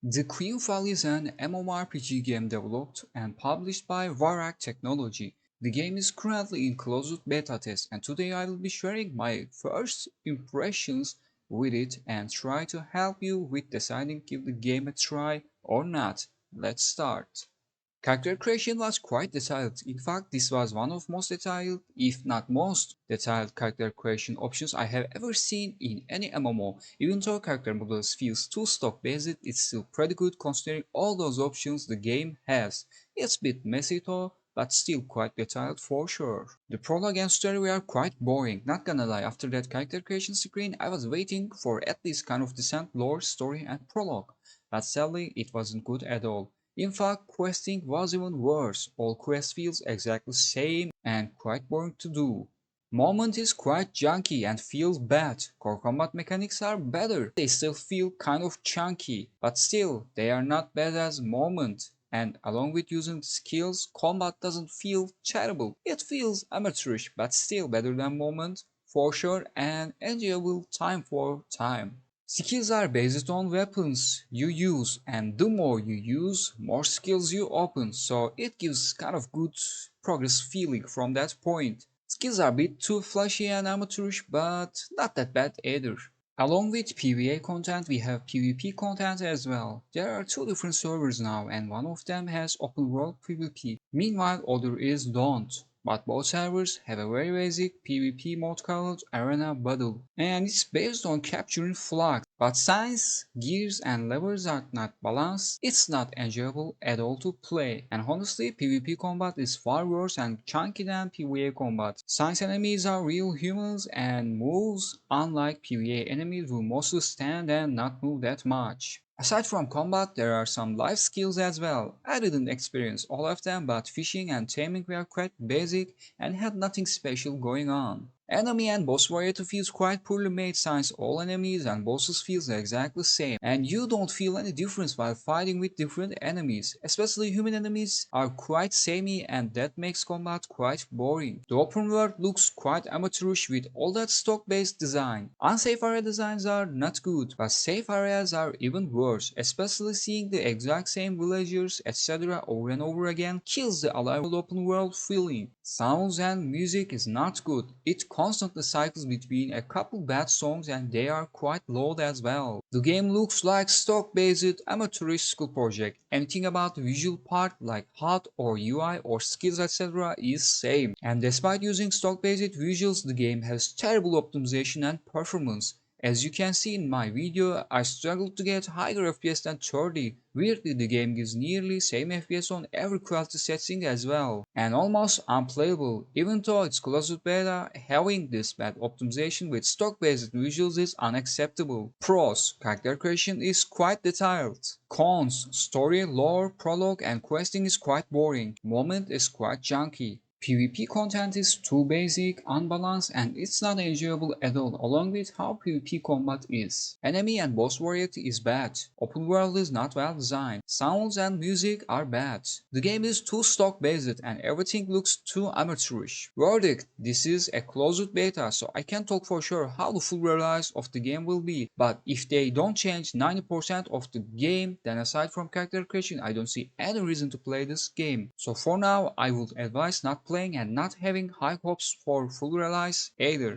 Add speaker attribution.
Speaker 1: The Quinfall is an MMORPG game developed and published by Varak Technology. The game is currently in closed beta test, and today I will be sharing my first impressions with it and try to help you with deciding give the game a try or not. Let's start. Character creation was quite detailed. In fact, this was one of most detailed, if not most detailed character creation options I have ever seen in any MMO. Even though character models feels too stock based, it's still pretty good considering all those options the game has. It's a bit messy though, but still quite detailed for sure. The prologue and story were quite boring, not gonna lie. After that character creation screen, I was waiting for at least kind of decent lore, story and prologue. But sadly, it wasn't good at all. In fact, questing was even worse. All quests feels exactly the same and quite boring to do. Moment is quite junky and feels bad. Core combat mechanics are better. They still feel kind of chunky, but still, they are not bad as moment. And along with using skills, combat doesn't feel terrible. It feels amateurish, but still better than moment for sure and enjoyable time for time. Skills are based on weapons you use, and the more you use, more skills you open, so it gives kind of good progress feeling from that point. Skills are a bit too flashy and amateurish, but not that bad either. Along with PvE content, we have PvP content as well. There are two different servers now, and one of them has open world PvP. Meanwhile, other is don't. But both servers have a very basic PvP mode called Arena Battle, and it's based on capturing flags. But since gears and levers are not balanced, it's not enjoyable at all to play. And honestly, PvP combat is far worse and chunky than PvE combat. Since enemies are real humans and moves, unlike PvE enemies who mostly stand and not move that much. Aside from combat, there are some life skills as well. I didn't experience all of them, but fishing and taming were quite basic and had nothing special going on. Enemy and boss variety feels quite poorly made since all enemies and bosses feels exactly the same, and you don't feel any difference while fighting with different enemies. Especially human enemies are quite samey and that makes combat quite boring. The open world looks quite amateurish with all that stock based design. Unsafe area designs are not good, but safe areas are even worse, especially seeing the exact same villagers etc. over and over again kills the alive open world feeling. Sounds and music is not good. It constantly cycles between a couple bad songs and they are quite loud as well. The game looks like stock based amateurish school project. Anything about the visual part like HUD or UI or skills etc. is same. And despite using stock based visuals, the game has terrible optimization and performance. As you can see in my video, I struggled to get higher FPS than 30. Weirdly, the game gives nearly same FPS on every quality setting as well, and almost unplayable. Even though it's closed beta, having this bad optimization with stock-based visuals is unacceptable. Pros: character creation is quite detailed. Cons: story, lore, prologue, and questing is quite boring. Moment is quite junky. PvP content is too basic, unbalanced, and it's not enjoyable at all, along with how PvP combat is. Enemy and boss variety is bad. Open world is not well designed. Sounds and music are bad. The game is too stock based and everything looks too amateurish. Verdict: this is a closed beta, so I can't talk for sure how the full release of the game will be, but if they don't change 90% of the game, then aside from character creation, I don't see any reason to play this game. So for now, I would advise not playing and not having high hopes for full release either.